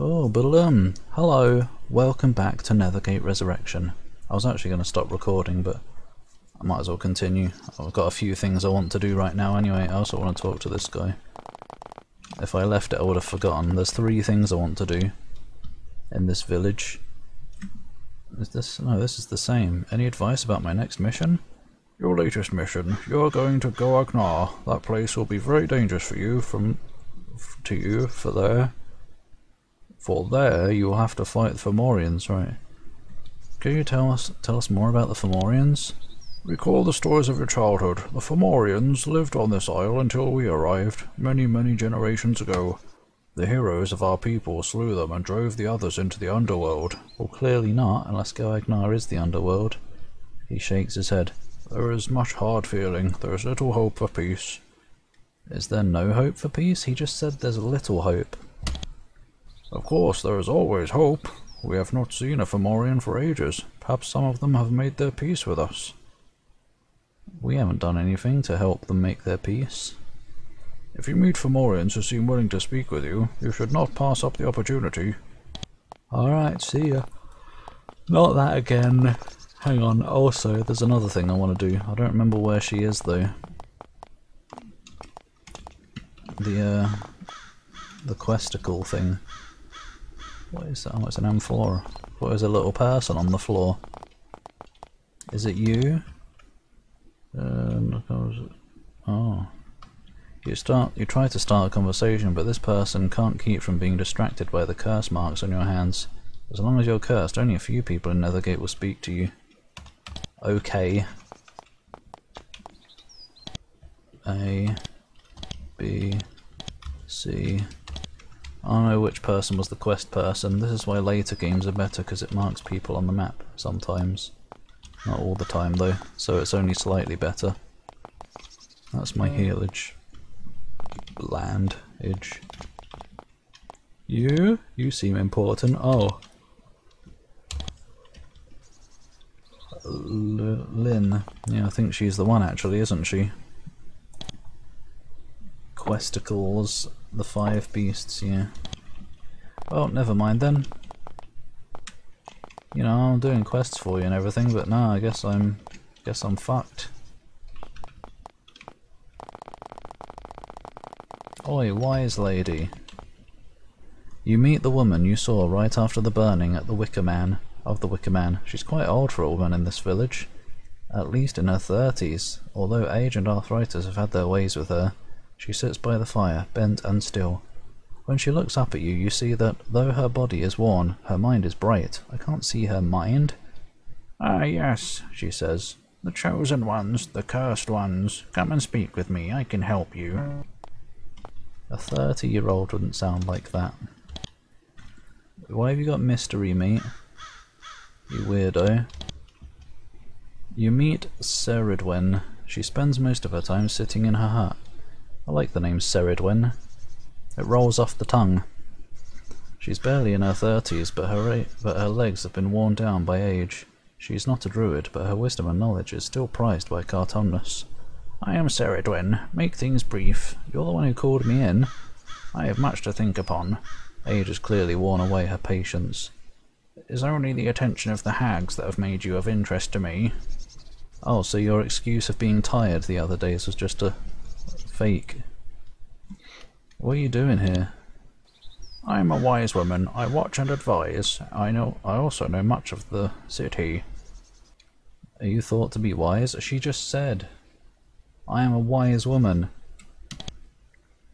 Oh, Balloon! Hello! Welcome back to Nethergate Resurrection. I was actually going to stop recording, but I might as well continue. I've got a few things I want to do right now anyway. I also want to talk to this guy. If I left it I would have forgotten. There's 3 things I want to do in this village. Is this? No, this is the same. Any advice about my next mission? Your latest mission. You're going to Goagnar. That place will be very dangerous for you For there, you will have to fight the Fomorians, right? Can you tell us more about the Fomorians? Recall the stories of your childhood. The Fomorians lived on this isle until we arrived, many generations ago. The heroes of our people slew them and drove the others into the underworld. Well, clearly not, unless Goagnar is the underworld. He shakes his head. There is much hard feeling. There is little hope for peace. Is there no hope for peace? He just said there's little hope. Of course, there is always hope. We have not seen a Fomorian for ages. Perhaps some of them have made their peace with us. We haven't done anything to help them make their peace. If you meet Fomorians who seem willing to speak with you, you should not pass up the opportunity. Alright, see ya. Not that again. Hang on, also, there's another thing I want to do. I don't remember where she is though. The questicle thing. What is that? Oh, it's an amphora. What is a little person on the floor? Is it you? Oh. You try to start a conversation, but this person can't keep from being distracted by the curse marks on your hands. As long as you're cursed, only a few people in Nethergate will speak to you. Okay. A, B, C. I don't know which person was the quest person. This is why later games are better, because it marks people on the map sometimes. Not all the time though, so it's only slightly better. That's my healage. Bland-age. You seem important. Oh. Lynn. Yeah, I think she's the one actually, isn't she? Questicles, the 5 beasts, yeah. Well, never mind then. You know, I'm doing quests for you and everything, but no, I guess I'm fucked. Oi, wise lady. You meet the woman you saw right after the burning at the Wicker Man. She's quite old for a woman in this village. At least in her 30s, although age and arthritis have had their ways with her. She sits by the fire, bent and still. When she looks up at you, you see that, though her body is worn, her mind is bright. I can't see her mind. Ah, yes, she says. The chosen ones, the cursed ones. Come and speak with me, I can help you. A 30-year-old wouldn't sound like that. Why have you got mystery meat? You weirdo. You meet Ceridwen. She spends most of her time sitting in her hut. I like the name Ceridwen. It rolls off the tongue. She's barely in her 30s, but her legs have been worn down by age. She's not a druid, but her wisdom and knowledge is still prized by Cartomnus. I am Ceridwen. Make things brief. You're the one who called me in. I have much to think upon. Age has clearly worn away her patience. It is only the attention of the hags that have made you of interest to me. Oh, so your excuse of being tired the other days was just a fake. What are you doing here? I am a wise woman. I watch and advise. I also know much of the city. Are you thought to be wise? She just said, I am a wise woman.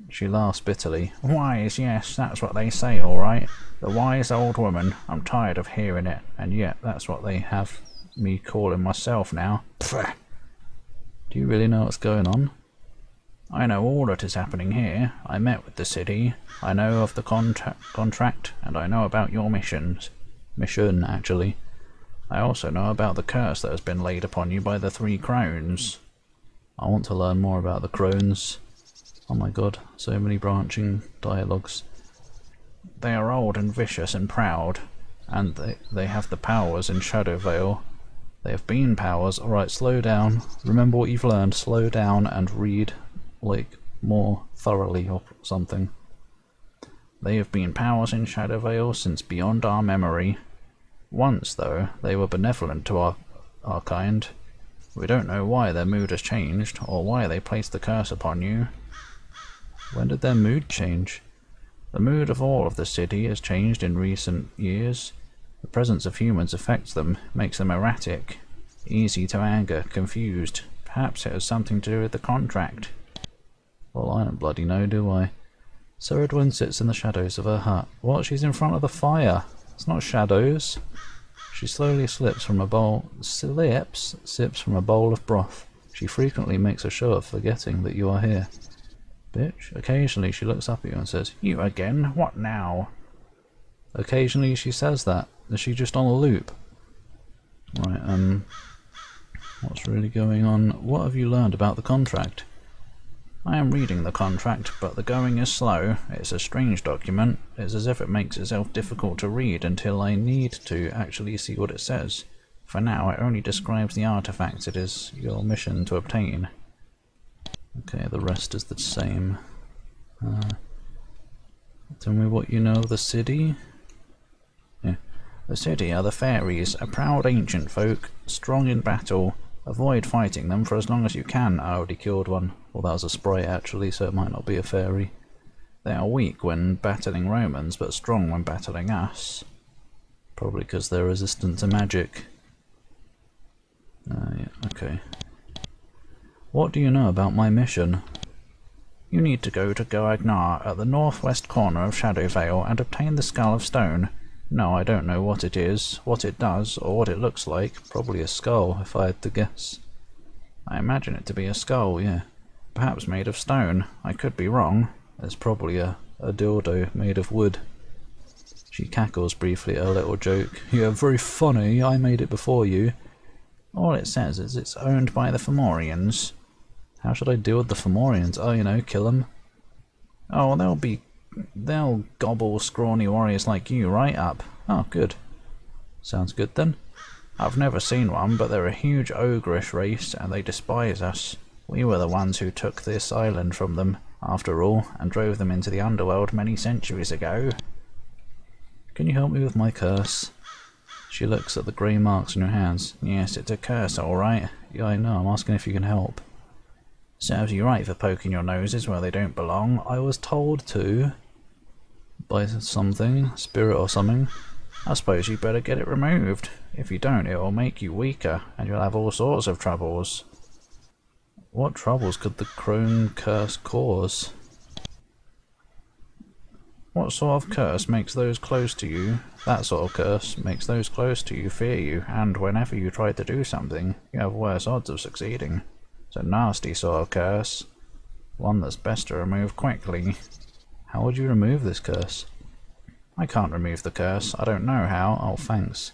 She laughs bitterly. Wise, yes, that's what they say, alright. The wise old woman. I'm tired of hearing it, and yet that's what they have me calling myself now. Pfft. Do you really know what's going on? I know all that is happening here. I met with the city. I know of the contract, and I know about your missions. Mission, actually. I also know about the curse that has been laid upon you by the 3 crones. I want to learn more about the crones. Oh my god, so many branching dialogues. They are old and vicious and proud, and they have the powers in Shadowvale. They have been powers. Alright, slow down. Remember what you've learned. Slow down and read, like, more thoroughly or something. They have been powers in Shadowvale since beyond our memory. Once, though, they were benevolent to our kind. We don't know why their mood has changed, or why they placed the curse upon you. When did their mood change? The mood of all of the city has changed in recent years. The presence of humans affects them, makes them erratic, easy to anger, confused. Perhaps it has something to do with the contract. Well, I don't bloody know, do I? Sir Edwin sits in the shadows of her hut. What? She's in front of the fire. It's not shadows. She slowly sips from a bowl of broth. She frequently makes a show of forgetting that you are here. Bitch. Occasionally she looks up at you and says, "You again? What now?" Occasionally she says that. Is she just on a loop? Right, what's really going on? What have you learned about the contract? I am reading the contract, but the going is slow. It's a strange document. It's as if it makes itself difficult to read until I need to actually see what it says. For now, it only describes the artifacts it is your mission to obtain. Okay, the rest is the same. Tell me what you know of the city. Yeah. The city are the fairies, a proud ancient folk, strong in battle. Avoid fighting them for as long as you can. I already killed one. Well, that was a sprite actually, so it might not be a fairy. They are weak when battling Romans, but strong when battling us. Probably because they're resistant to magic. Yeah, okay. What do you know about my mission? You need to go to Goagnar at the northwest corner of Shadowvale and obtain the Skull of Stone. No, I don't know what it is, what it does, or what it looks like. Probably a skull, if I had to guess. I imagine it to be a skull, yeah. Perhaps made of stone. I could be wrong. There's probably a dildo made of wood. She cackles briefly at a little joke. You're very funny, I made it before you. All it says is it's owned by the Fomorians. How should I deal with the Fomorians? Oh, you know, kill them. Oh, they'll gobble scrawny warriors like you right up. Oh, good. Sounds good then. I've never seen one, but they're a huge ogreish race, and they despise us. We were the ones who took this island from them, after all, and drove them into the underworld many centuries ago. Can you help me with my curse? She looks at the grey marks on your hands. Yes, it's a curse, all right. Yeah, I know, I'm asking if you can help. Serves you right for poking your noses where they don't belong. I was told to. By something, spirit or something. I suppose you better get it removed. If you don't, it will make you weaker, and you'll have all sorts of troubles. What troubles could the crone curse cause? What sort of curse makes those close to you? That sort of curse makes those close to you fear you, and whenever you try to do something, you have worse odds of succeeding. It's a nasty sort of curse. One that's best to remove quickly. How would you remove this curse? I can't remove the curse. I don't know how. Oh, thanks.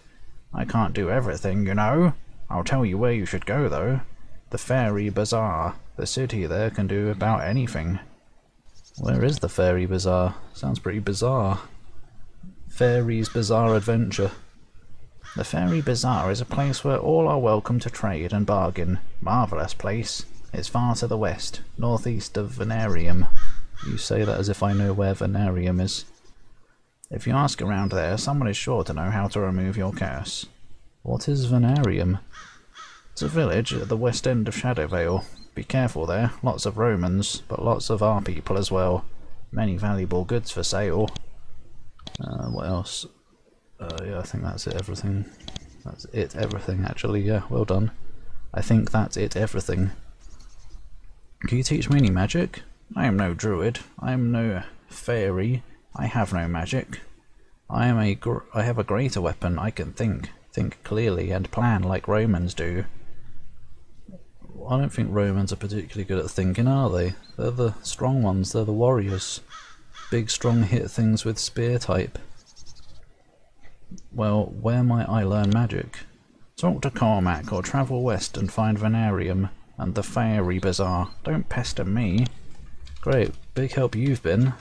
I can't do everything, you know. I'll tell you where you should go, though. The Fairy Bazaar. The city there can do about anything. Where is the Fairy Bazaar? Sounds pretty bizarre. Fairy's Bizarre Adventure. The Fairy Bazaar is a place where all are welcome to trade and bargain. Marvellous place. It's far to the west, northeast of Venarium. You say that as if I know where Venarium is. If you ask around there, someone is sure to know how to remove your curse. What is Venarium? It's a village at the west end of Shadowvale. Be careful there, lots of Romans, but lots of our people as well. Many valuable goods for sale. What else? Yeah, I think that's it, everything. That's it, everything, actually, yeah, well done. I think that's it, everything. Can you teach me any magic? I am no druid. I am no fairy. I have no magic. I have a greater weapon. I can think clearly, and plan like Romans do. I don't think Romans are particularly good at thinking, are they? They're the strong ones, they're the warriors. Big, strong hit things with spear type. Well, where might I learn magic? Talk to Cormac, or travel west and find Venarium and the Fairy Bazaar. Don't pester me. Great, big help you've been.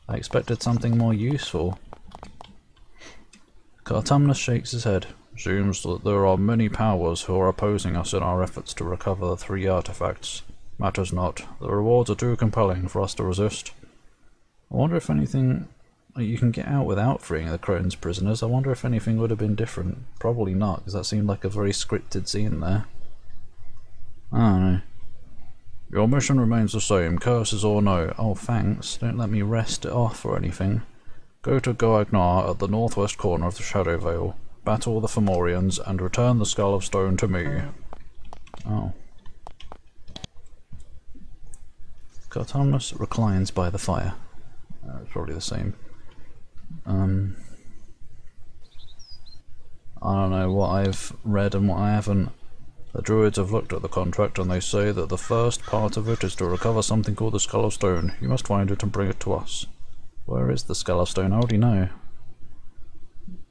I expected something more useful. Cartumnus shakes his head. Seems that there are many powers who are opposing us in our efforts to recover the 3 artifacts. Matters not. The rewards are too compelling for us to resist. I wonder if anything... You can get out without freeing the crone's prisoners. I wonder if anything would have been different. Probably not, because that seemed like a very scripted scene there. I don't know. Your mission remains the same, curses or no. Oh, thanks. Don't let me rest it off or anything. Go to Goagnar at the northwest corner of the Shadowvale. Battle the Fomorians and return the Skull of Stone to me. Oh. Cartomus reclines by the fire. It's probably the same. I don't know what I've read and what I haven't. The druids have looked at the contract and they say that the first part of it is to recover something called the Skull of Stone. You must find it and bring it to us. Where is the Skull of Stone? I already know.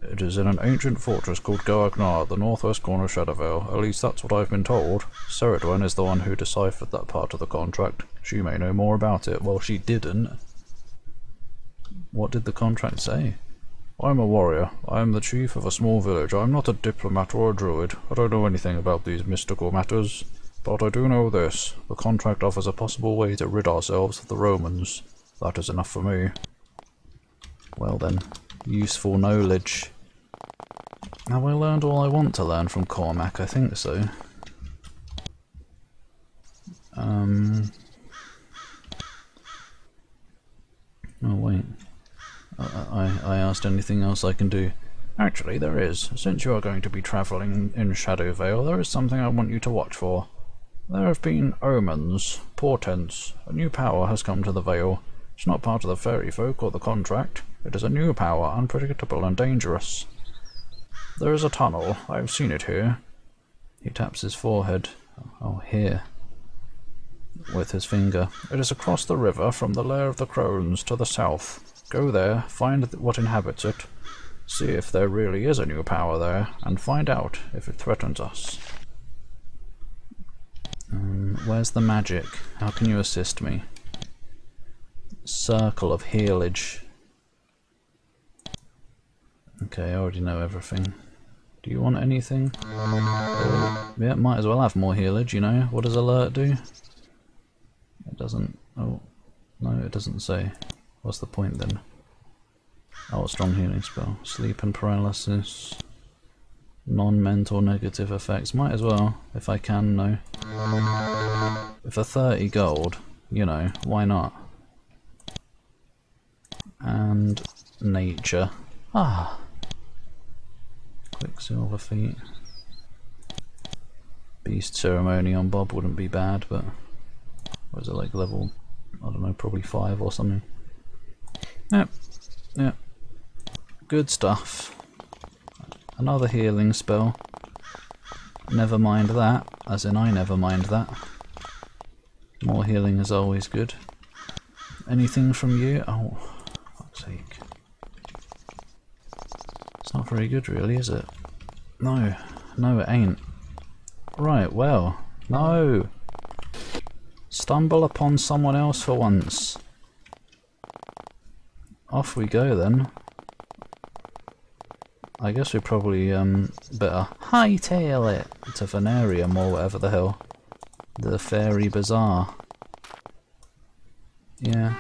It is in an ancient fortress called Goagnar at the northwest corner of Shadowvale. At least that's what I've been told. Ceridwen is the one who deciphered that part of the contract. She may know more about it. Well, she didn't. What did the contract say? I'm a warrior. I am the chief of a small village. I'm not a diplomat or a druid. I don't know anything about these mystical matters. But I do know this. The contract offers a possible way to rid ourselves of the Romans. That is enough for me. Well then. Useful knowledge. Have I learned all I want to learn from Cormac? I think so. Oh wait. I asked anything else I can do. Actually, there is. Since you are going to be travelling in Shadowvale, there is something I want you to watch for. There have been omens, portents. A new power has come to the Vale. It's not part of the fairy folk or the contract. It is a new power, unpredictable and dangerous. There is a tunnel. I have seen it here. He taps his forehead. Oh, here. With his finger. It is across the river from the Lair of the Crones to the south. Go there, find what inhabits it, see if there really is a new power there, and find out if it threatens us. Where's the magic? How can you assist me? Circle of healage. Okay, I already know everything. Do you want anything? Yeah, might as well have more healage, you know. What does alert do? It doesn't... Oh, no, it doesn't say. What's the point then? Oh, a strong healing spell. Sleep and paralysis. Non-mental negative effects. Might as well, if I can, no. For 30 gold, you know, why not? And nature. Ah! Quicksilver feet. Beast ceremony on Bob wouldn't be bad, but... What is it, like level... I don't know, probably 5 or something. Yep. Yep. Good stuff. Another healing spell. Never mind that, as in I never mind that. More healing is always good. Anything from you? Oh, fuck's sake. It's not very good really, is it? No. No, it ain't. Right, well. No! Stumble upon someone else for once. Off we go then. I guess we probably better hightail it to Venarium or whatever the hell. The Fairy Bazaar. Yeah.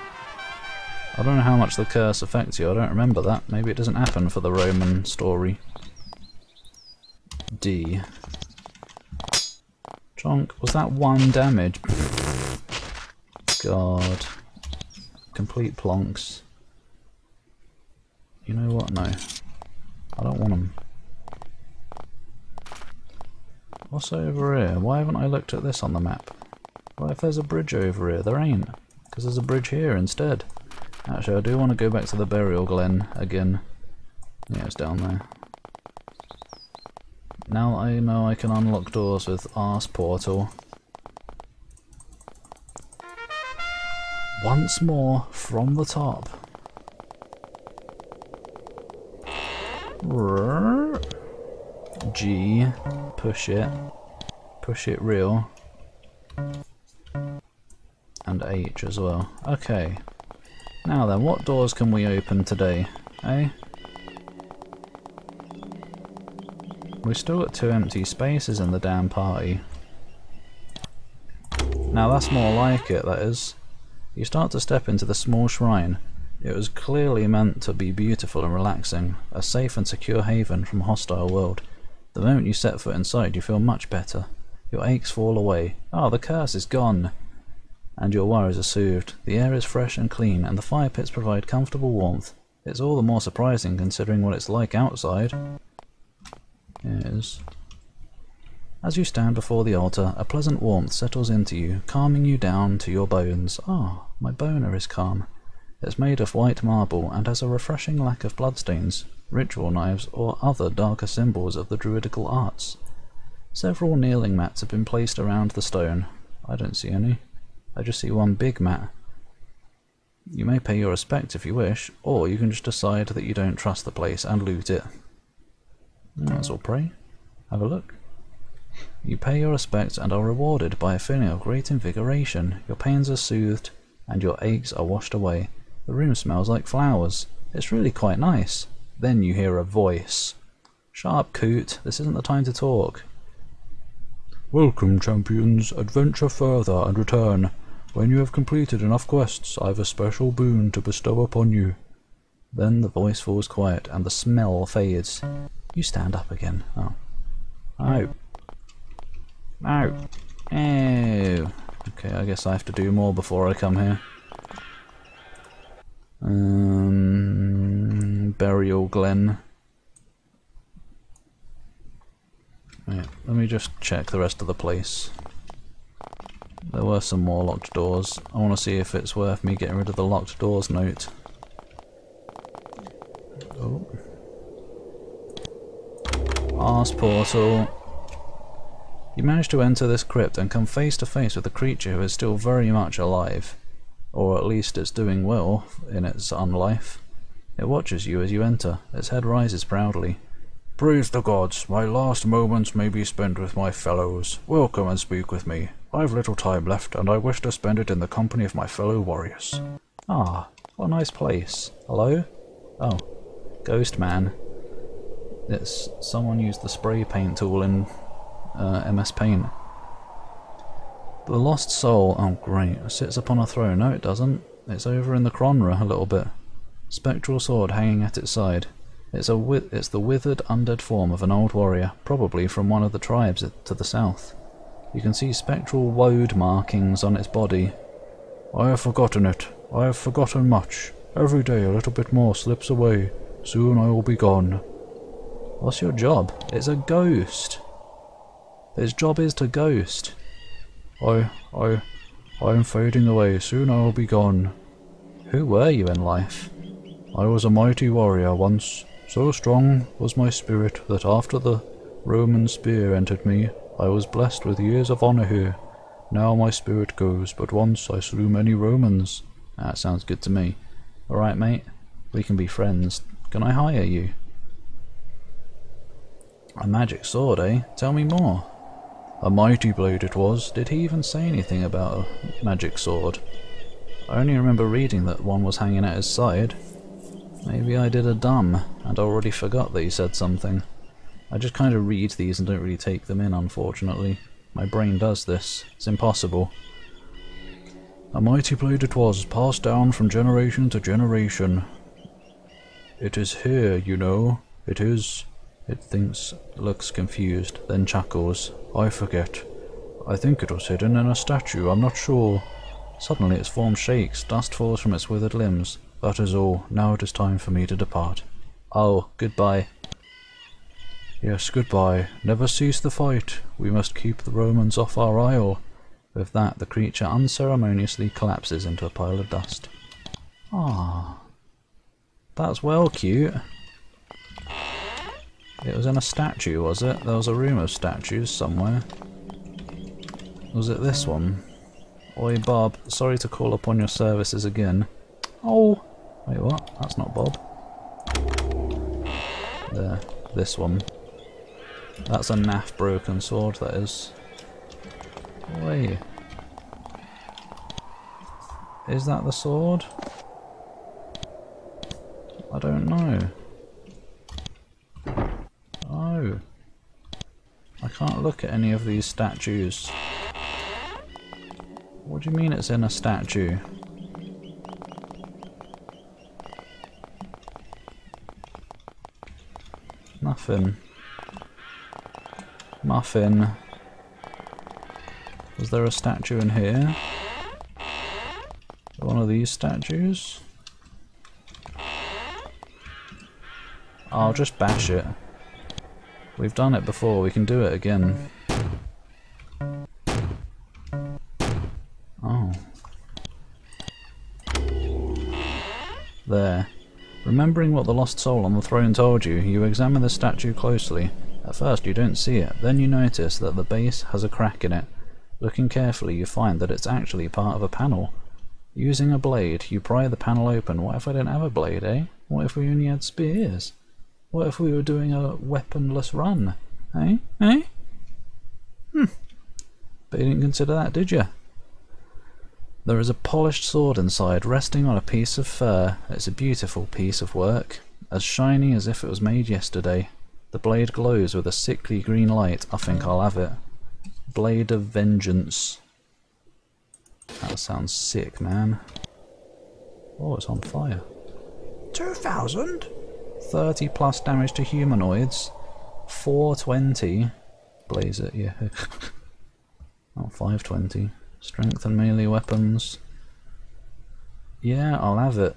I don't know how much the curse affects you, I don't remember that. Maybe it doesn't happen for the Roman story. D. Chonk, was that 1 damage? God. Complete plonks. You know what? No. I don't want them. What's over here? Why haven't I looked at this on the map? What if there's a bridge over here? There ain't. Because there's a bridge here instead. Actually, I do want to go back to the Burial Glen again. Yeah, it's down there. Now I know I can unlock doors with Arse Portal. Once more, from the top. G, push it real, and H as well. Okay, now then, what doors can we open today, eh? We've still got 2 empty spaces in the damn party. Now that's more like it, that is. You start to step into the small shrine. It was clearly meant to be beautiful and relaxing, a safe and secure haven from a hostile world. The moment you set foot inside, you feel much better. Your aches fall away. Ah, the curse is gone! And your worries are soothed. The air is fresh and clean, and the fire pits provide comfortable warmth. It's all the more surprising considering what it's like outside. It is. As you stand before the altar, a pleasant warmth settles into you, calming you down to your bones. Ah, my boner is calm. It's made of white marble and has a refreshing lack of bloodstains, ritual knives, or other darker symbols of the druidical arts. Several kneeling mats have been placed around the stone. I don't see any. I just see one big mat. You may pay your respects if you wish, or you can just decide that you don't trust the place and loot it. That's all, pray. Have a look. You pay your respects and are rewarded by a feeling of great invigoration. Your pains are soothed, and your aches are washed away. The room smells like flowers. It's really quite nice. Then you hear a voice. Shut up, Coot. This isn't the time to talk. Welcome, champions. Adventure further and return. When you have completed enough quests, I have a special boon to bestow upon you. Then the voice falls quiet, and the smell fades. You stand up again. Oh. Oh. Oh. Oh. Okay, I guess I have to do more before I come here. Burial Glen. Right, let me just check the rest of the place. There were some more locked doors. I want to see if it's worth me getting rid of the locked doors note. Oh. Arse portal. You manage to enter this crypt and come face to face with a creature who is still very much alive. Or at least it's doing well in its unlife. It watches you as you enter. Its head rises proudly. Praise the gods, my last moments may be spent with my fellows. Welcome and speak with me. I've little time left, and I wish to spend it in the company of my fellow warriors. Ah, what a nice place. Hello? Oh, Ghost Man. It's someone used the spray paint tool in MS Paint. The lost soul, oh great, sits upon a throne. No, it doesn't. It's over in the Cronra a little bit. Spectral sword hanging at its side. It's the withered, undead form of an old warrior, probably from one of the tribes to the south. You can see spectral woad markings on its body. I have forgotten it. I have forgotten much. Every day a little bit more slips away. Soon I will be gone. What's your job? It's a ghost. Its job is to ghost. I am fading away. Soon I will be gone. Who were you in life? I was a mighty warrior once. So strong was my spirit that after the Roman spear entered me, I was blessed with years of honor here. Now my spirit goes, but once I slew many Romans. That sounds good to me. Alright mate, we can be friends. Can I hire you? A magic sword, eh? Tell me more. A mighty blade it was. Did he even say anything about a magic sword? I only remember reading that one was hanging at his side. Maybe I did a dumb, and already forgot that he said something. I just kind of read these and don't really take them in, unfortunately. My brain does this. It's impossible. A mighty blade it was, passed down from generation to generation. It is here, you know. It is. It thinks, looks confused, then chuckles. I forget. I think it was hidden in a statue, I'm not sure. Suddenly its form shakes, dust falls from its withered limbs. That is all. Now it is time for me to depart. Oh, goodbye. Yes, goodbye. Never cease the fight. We must keep the Romans off our isle. With that, the creature unceremoniously collapses into a pile of dust. Ah, that's well cute. It was in a statue, was it? There was a room of statues somewhere. Was it this one? Oi, Bob. Sorry to call upon your services again. Oh! Wait, what? That's not Bob. There. This one. That's a naff broken sword, that is. Wait. Is that the sword? I don't know. Oh. I can't look at any of these statues. What do you mean it's in a statue? Nothing. Muffin. Was there a statue in here? One of these statues? I'll just bash it. We've done it before, we can do it again. Oh. There. Remembering what the lost soul on the throne told you, you examine the statue closely. At first you don't see it, then you notice that the base has a crack in it. Looking carefully you find that it's actually part of a panel. Using a blade, you pry the panel open. What if I didn't have a blade, eh? What if we only had spears? What if we were doing a weaponless run? Eh? Eh? But you didn't consider that, did you? There is a polished sword inside, resting on a piece of fur. It's a beautiful piece of work, as shiny as if it was made yesterday. The blade glows with a sickly green light. I think I'll have it. Blade of Vengeance. That sounds sick, man. Oh, it's on fire. 2,000? 30 plus damage to humanoids. 420. Blaze it, yeah. Oh, 520. Strength and melee weapons. Yeah, I'll have it.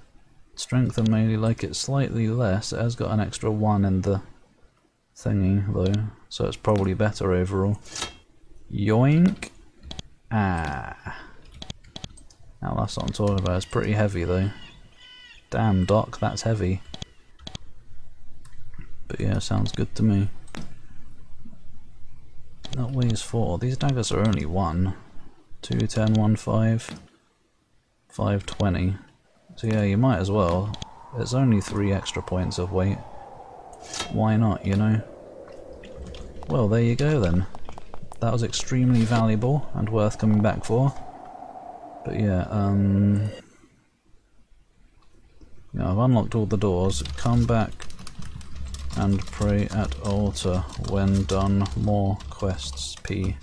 Strength and melee, like it's slightly less. It has got an extra 1 in the thingy, though. So it's probably better overall. Yoink. Ah. Now that's what I'm talking about. It's pretty heavy, though. Damn, Doc, that's heavy. But yeah, sounds good to me. That weighs 4. These daggers are only 1. 2, 10, 1, 5. 520. So yeah, you might as well. It's only 3 extra points of weight. Why not, you know? Well, there you go then. That was extremely valuable and worth coming back for. But yeah, yeah, I've unlocked all the doors. Come back and pray at altar when done. More quests. P.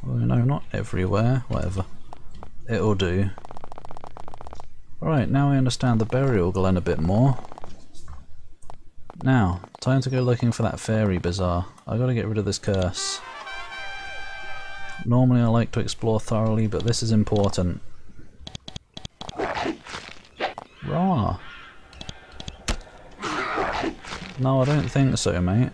Well, no, not everywhere. Whatever. It'll do. Alright, now I understand the burial glen a bit more. Now, time to go looking for that fairy bazaar. I gotta get rid of this curse. Normally I like to explore thoroughly, but this is important. Rah! No, I don't think so, mate.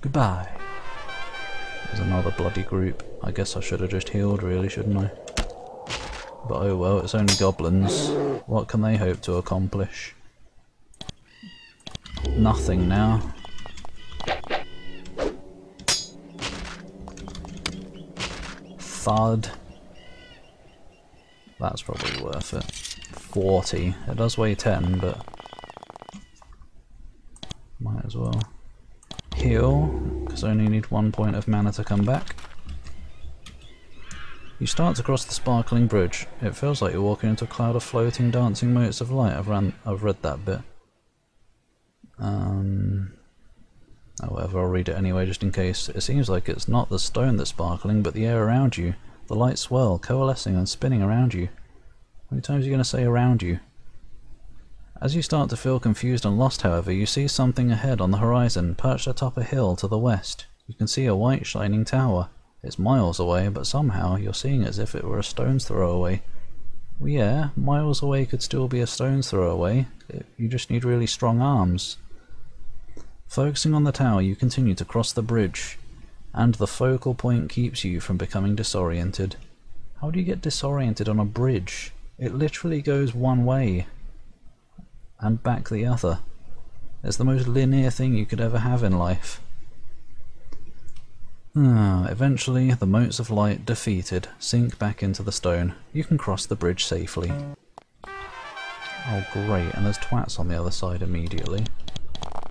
Goodbye. There's another bloody group. I guess I should have just healed, really, shouldn't I? But oh well, it's only goblins. What can they hope to accomplish? Nothing now. Thud. That's probably worth it. 40. It does weigh 10, but might as well. Heal, because I only need 1 point of mana to come back. You start to cross the sparkling bridge. It feels like you're walking into a cloud of floating, dancing motes of light. I've read that bit. However, I'll read it anyway just in case. It seems like it's not the stone that's sparkling, but the air around you. The light swirl, coalescing and spinning around you. How many times are you going to say around you? As you start to feel confused and lost, however, you see something ahead on the horizon, perched atop a hill to the west. You can see a white shining tower. It's miles away, but somehow you're seeing it as if it were a stone's throw away. Well, yeah, miles away could still be a stone's throw away. You just need really strong arms. Focusing on the tower, you continue to cross the bridge, and the focal point keeps you from becoming disoriented. How do you get disoriented on a bridge? It literally goes one way and back the other. It's the most linear thing you could ever have in life. Eventually, the motes of light, defeated, sink back into the stone. You can cross the bridge safely. Oh great, and there's twats on the other side immediately.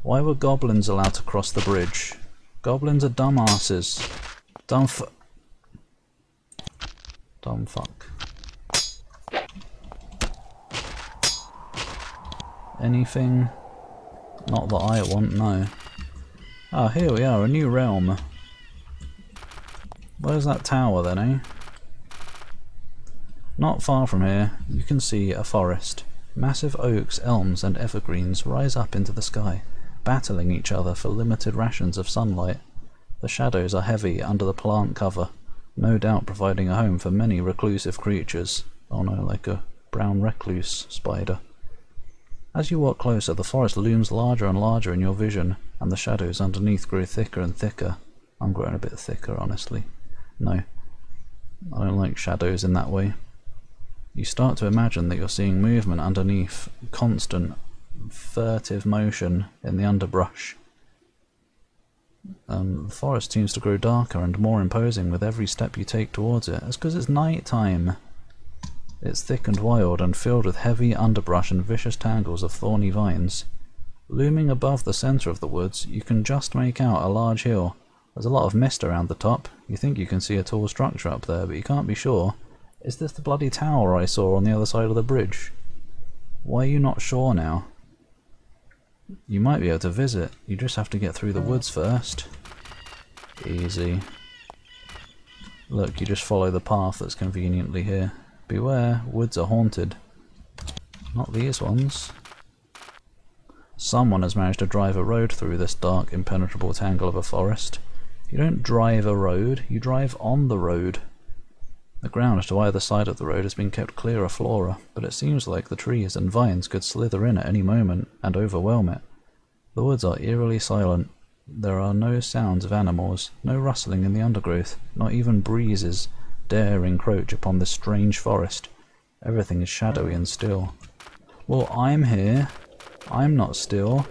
Why were goblins allowed to cross the bridge? Goblins are dumbasses. Dumb fuck. Anything? Not that I want, no. Ah, here we are, a new realm. Where's that tower then, eh? Not far from here, you can see a forest. Massive oaks, elms and evergreens rise up into the sky, battling each other for limited rations of sunlight. The shadows are heavy under the plant cover, no doubt providing a home for many reclusive creatures. Oh no, like a brown recluse spider. As you walk closer, the forest looms larger and larger in your vision, and the shadows underneath grow thicker and thicker. I'm growing a bit thicker, honestly. No, I don't like shadows in that way. You start to imagine that you're seeing movement underneath, constant, furtive motion in the underbrush. The forest seems to grow darker and more imposing with every step you take towards it. It's because it's night time. It's thick and wild and filled with heavy underbrush and vicious tangles of thorny vines. Looming above the centre of the woods, you can just make out a large hill. There's a lot of mist around the top. You think you can see a tall structure up there, but you can't be sure. Is this the bloody tower I saw on the other side of the bridge? Why are you not sure now? You might be able to visit, you just have to get through the woods first. Easy. Look, you just follow the path that's conveniently here. Beware, woods are haunted. Not these ones. Someone has managed to drive a road through this dark, impenetrable tangle of a forest. You don't drive a road, you drive on the road. The ground to either side of the road has been kept clear of flora, but it seems like the trees and vines could slither in at any moment and overwhelm it. The woods are eerily silent. There are no sounds of animals, no rustling in the undergrowth, not even breezes dare encroach upon this strange forest. Everything is shadowy and still. Well, I'm here. I'm not still,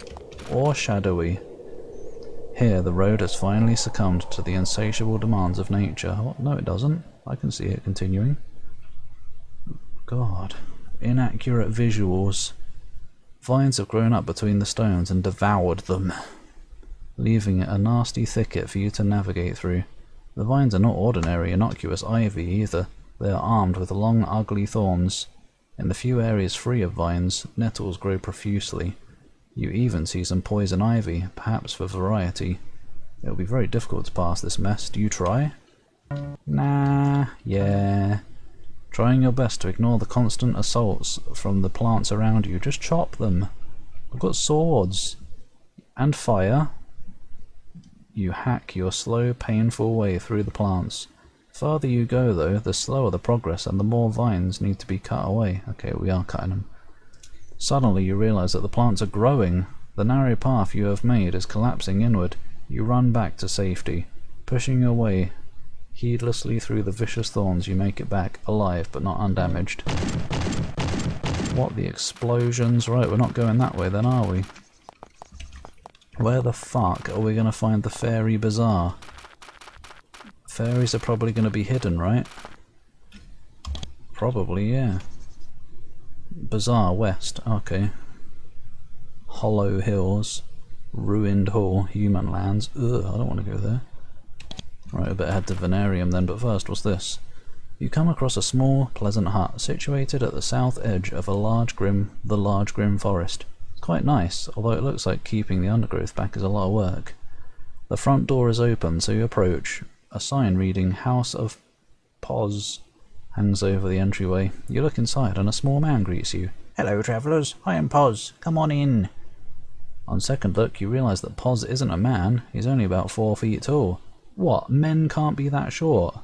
or shadowy. Here the road has finally succumbed to the insatiable demands of nature. Oh, no it doesn't. I can see it continuing. God. Inaccurate visuals. Vines have grown up between the stones and devoured them, leaving it a nasty thicket for you to navigate through. The vines are not ordinary innocuous ivy either. They are armed with long ugly thorns. In the few areas free of vines, nettles grow profusely. You even see some poison ivy, perhaps for variety. It will be very difficult to pass this mess. Do you try? Nah, yeah. Trying your best to ignore the constant assaults from the plants around you. Just chop them. I've got swords. And fire. You hack your slow, painful way through the plants. The farther you go though, the slower the progress and the more vines need to be cut away. Okay, we are cutting them. Suddenly you realise that the plants are growing. The narrow path you have made is collapsing inward. You run back to safety. Pushing your way heedlessly through the vicious thorns, you make it back, alive but not undamaged. What the explosions? Right, we're not going that way then, are we? Where the fuck are we going to find the fairy bazaar? Fairies are probably going to be hidden, right? Probably, yeah. Bazaar west, okay. Hollow hills, ruined hall, human lands. Ugh, I don't want to go there. Right, I better head to Venarium then, but first, what's this? You come across a small, pleasant hut situated at the south edge of the large grim forest. It's quite nice, although it looks like keeping the undergrowth back is a lot of work. The front door is open, so you approach. A sign reading House of Poz hangs over the entryway. You look inside and a small man greets you. Hello travellers, I am Poz, come on in. On second look you realise that Poz isn't a man, he's only about 4 feet tall. What, men can't be that short?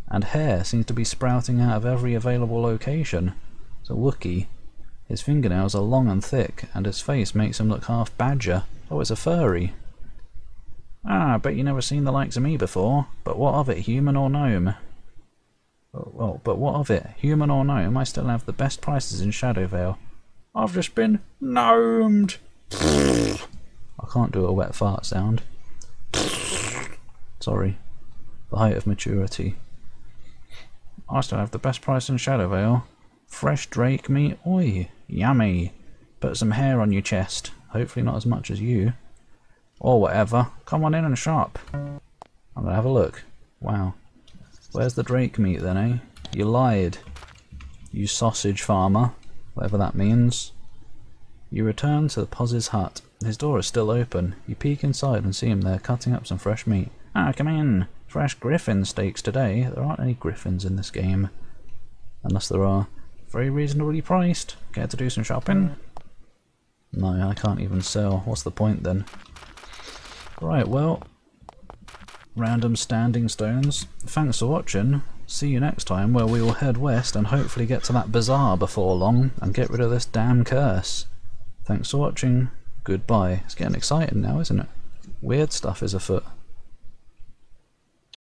And hair seems to be sprouting out of every available location. It's a Wookiee. His fingernails are long and thick, and his face makes him look half badger. Oh, it's a furry. Ah, I bet you never seen the likes of me before. But what of it, human or gnome? Well, but what of it, human or gnome, I still have the best prices in Shadowvale. I've just been gnomed! I can't do a wet fart sound. Sorry. The height of maturity. I still have the best price in Shadowvale. Fresh drake meat, oi, yummy. Put some hair on your chest. Hopefully not as much as you. Or whatever. Come on in and shop. I'm gonna have a look. Wow. Where's the drake meat then, eh? You lied. You sausage farmer. Whatever that means. You return to Poz's hut. His door is still open. You peek inside and see him there cutting up some fresh meat. Ah, come in. Fresh griffin steaks today. There aren't any griffins in this game. Unless there are. Very reasonably priced. Care to do some shopping? No, I can't even sell. What's the point then? Right, well, random standing stones. Thanks for watching. See you next time, where we will head west and hopefully get to that bazaar before long and get rid of this damn curse. Thanks for watching. Goodbye. It's getting exciting now, isn't it? Weird stuff is afoot.